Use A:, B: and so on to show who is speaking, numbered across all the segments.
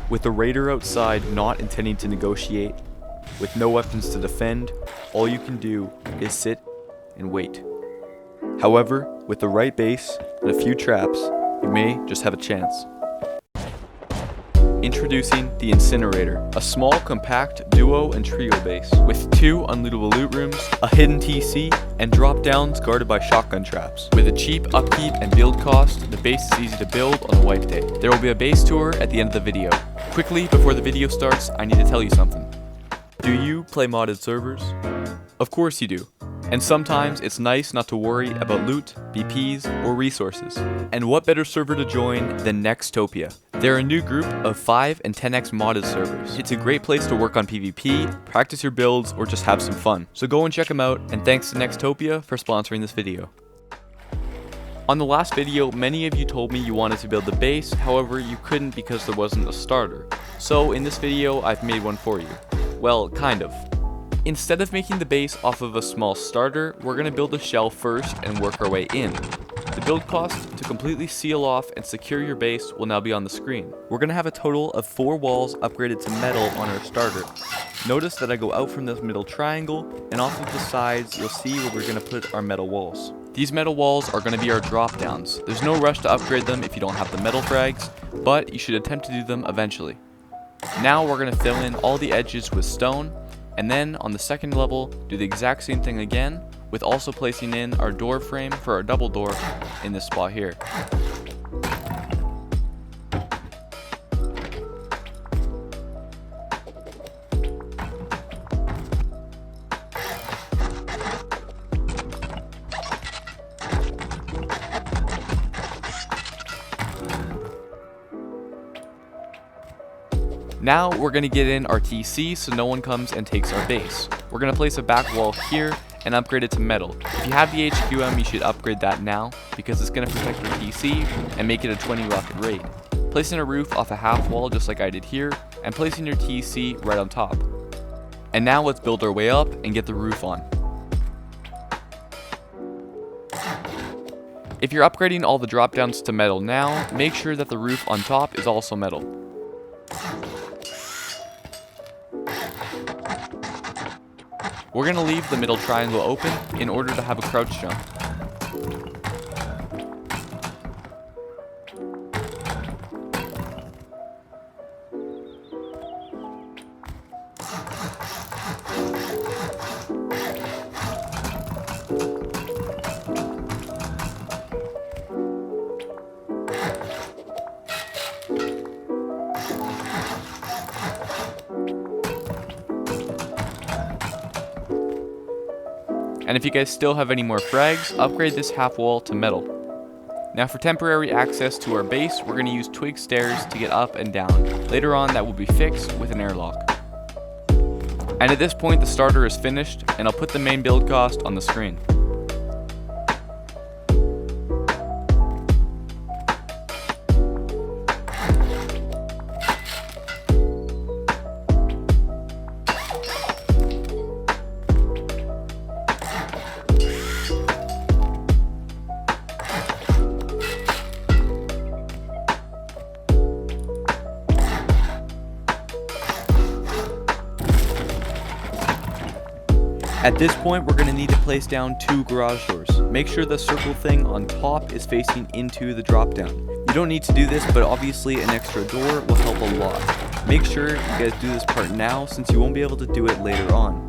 A: With the raider outside not intending to negotiate, with no weapons to defend, all you can do is sit and wait. However, with the right base and a few traps, you may just have a chance. Introducing the Incinerator, a small compact duo and trio base with 2 unlootable loot rooms, a hidden TC, and drop downs guarded by shotgun traps. With a cheap upkeep and build cost, the base is easy to build on a wipe day. There will be a base tour at the end of the video. Quickly, before the video starts, I need to tell you something. Do you play modded servers? Of course you do. And sometimes it's nice not to worry about loot, BPs, or resources. And what better server to join than Nextopia? They're a new group of 5 and 10x modded servers. It's a great place to work on PvP, practice your builds, or just have some fun. So go and check them out, and thanks to Nextopia for sponsoring this video. On the last video, many of you told me you wanted to build the base, however you couldn't because there wasn't a starter. So in this video, I've made one for you. Well, kind of. Instead of making the base off of a small starter, we're going to build a shell first and work our way in. The build cost to completely seal off and secure your base will now be on the screen. We're going to have a total of 4 walls upgraded to metal on our starter. Notice that I go out from this middle triangle, and off of the sides you'll see where we're going to put our metal walls. These metal walls are going to be our drop downs. There's no rush to upgrade them if you don't have the metal frags, but you should attempt to do them eventually. Now we're going to fill in all the edges with stone, and then on the second level, do the exact same thing again, with also placing in our door frame for our double door in this spot here. Now we're going to get in our TC so no one comes and takes our base. We're going to place a back wall here and upgrade it to metal. If you have the HQM, you should upgrade that now because it's going to protect your TC and make it a 20 rocket raid. Placing a roof off a half wall just like I did here, and placing your TC right on top. And now let's build our way up and get the roof on. If you're upgrading all the drop downs to metal now, make sure that the roof on top is also metal. We're going to leave the middle triangle open in order to have a crouch jump. And if you guys still have any more frags, upgrade this half wall to metal. Now for temporary access to our base, we're going to use twig stairs to get up and down. Later on that will be fixed with an airlock. And at this point the starter is finished, and I'll put the main build cost on the screen. At this point, we're going to need to place down 2 garage doors. Make sure the circle thing on top is facing into the drop down. You don't need to do this, but obviously an extra door will help a lot. Make sure you guys do this part now since you won't be able to do it later on.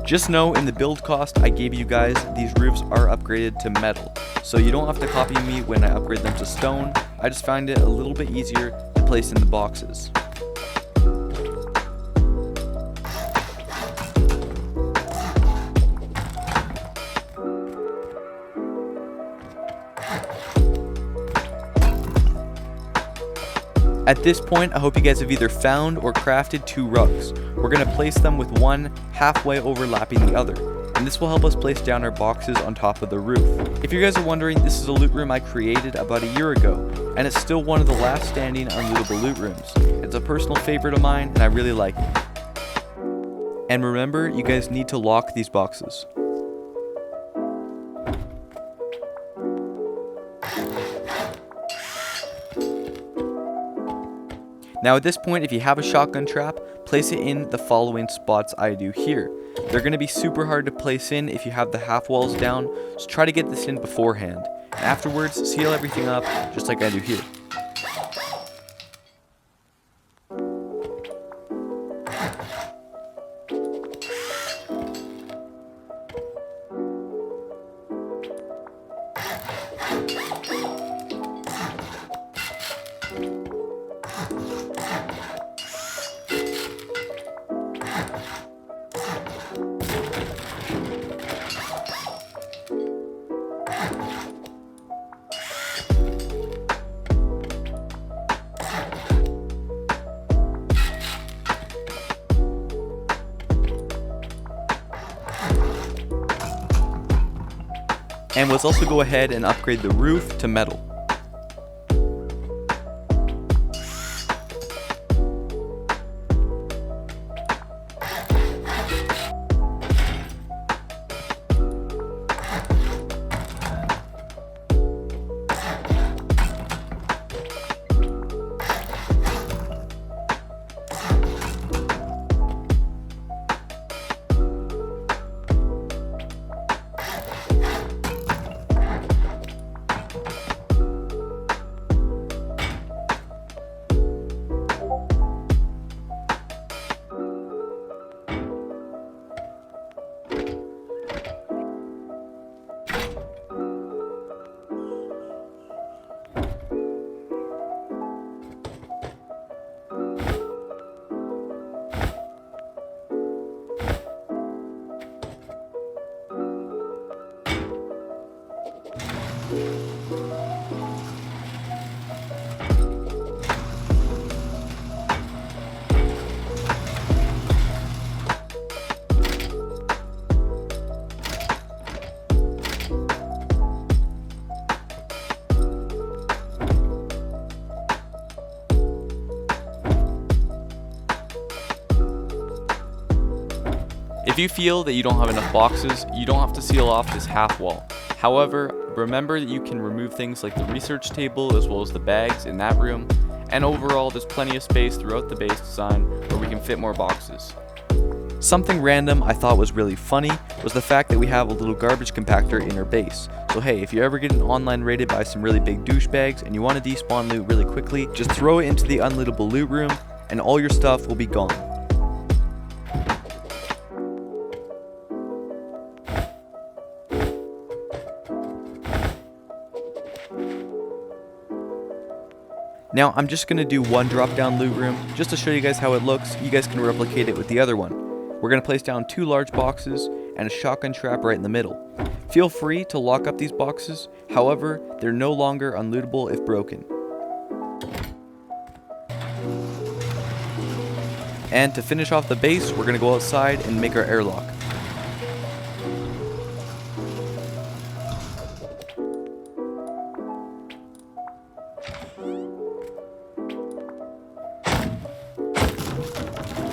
A: Just know in the build cost I gave you guys, these roofs are upgraded to metal, so you don't have to copy me when I upgrade them to stone. I just find it a little bit easier to place in the boxes. At this point, I hope you guys have either found or crafted 2 rugs. We're going to place them with one halfway overlapping the other, and this will help us place down our boxes on top of the roof. If you guys are wondering, this is a loot room I created about a year ago, and it's still one of the last standing unlootable loot rooms. It's a personal favorite of mine, and I really like it. And remember, you guys need to lock these boxes. Now at this point, if you have a shotgun trap, place it in the following spots I do here. They're going to be super hard to place in if you have the half walls down, so try to get this in beforehand. And afterwards, seal everything up just like I do here. And let's also go ahead and upgrade the roof to metal. If you feel that you don't have enough boxes, you don't have to seal off this half wall. However, remember that you can remove things like the research table as well as the bags in that room, and overall there's plenty of space throughout the base design where we can fit more boxes. Something random I thought was really funny was the fact that we have a little garbage compactor in our base. So hey, if you ever get online raided by some really big douchebags and you want to despawn loot really quickly, just throw it into the unlootable loot room and all your stuff will be gone. Now I'm just going to do one drop down loot room just to show you guys how it looks. You guys can replicate it with the other one. We're going to place down 2 large boxes and a shotgun trap right in the middle. Feel free to lock up these boxes, however, they're no longer unlootable if broken. And to finish off the base, we're going to go outside and make our airlock.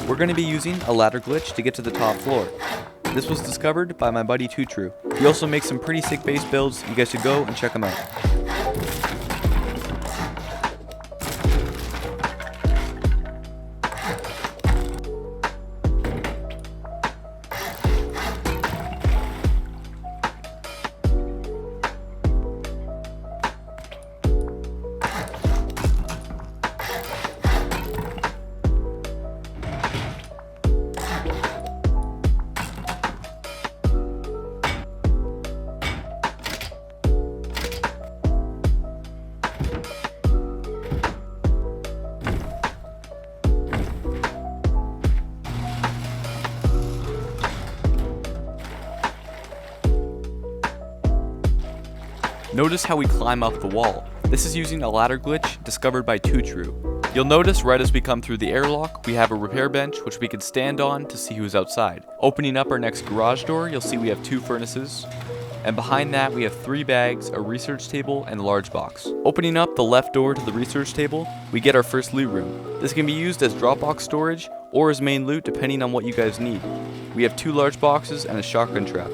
A: We're going to be using a ladder glitch to get to the top floor. This was discovered by my buddy Tutru. He also makes some pretty sick base builds. You guys should go and check him out. Notice how we climb up the wall. This is using a ladder glitch discovered by True. You'll notice right as we come through the airlock, we have a repair bench which we can stand on to see who's outside. Opening up our next garage door, you'll see we have 2 furnaces. And behind that we have 3 bags, a research table, and a large box. Opening up the left door to the research table, we get our first loot room. This can be used as Dropbox storage or as main loot depending on what you guys need. We have 2 large boxes and a shotgun trap.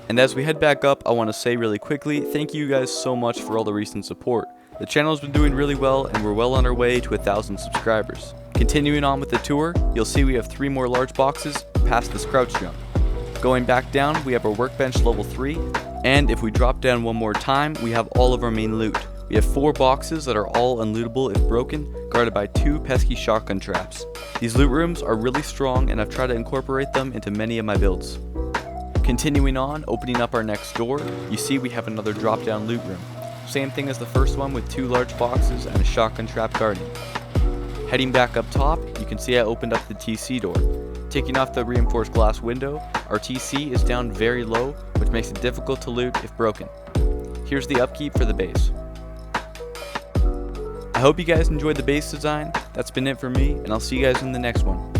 A: And as we head back up, I want to say really quickly, thank you guys so much for all the recent support. The channel's been doing really well and we're well on our way to 1,000 subscribers. Continuing on with the tour, you'll see we have 3 more large boxes past this crouch jump. Going back down, we have our workbench level 3, and if we drop down one more time, we have all of our main loot. We have 4 boxes that are all unlootable if broken, guarded by 2 pesky shotgun traps. These loot rooms are really strong and I've tried to incorporate them into many of my builds. Continuing on, opening up our next door, you see we have another drop down loot room. Same thing as the first one with 2 large boxes and a shotgun trap guarding. Heading back up top, you can see I opened up the TC door. Taking off the reinforced glass window, our TC is down very low, which makes it difficult to loot if broken. Here's the upkeep for the base. I hope you guys enjoyed the base design. That's been it for me, and I'll see you guys in the next one.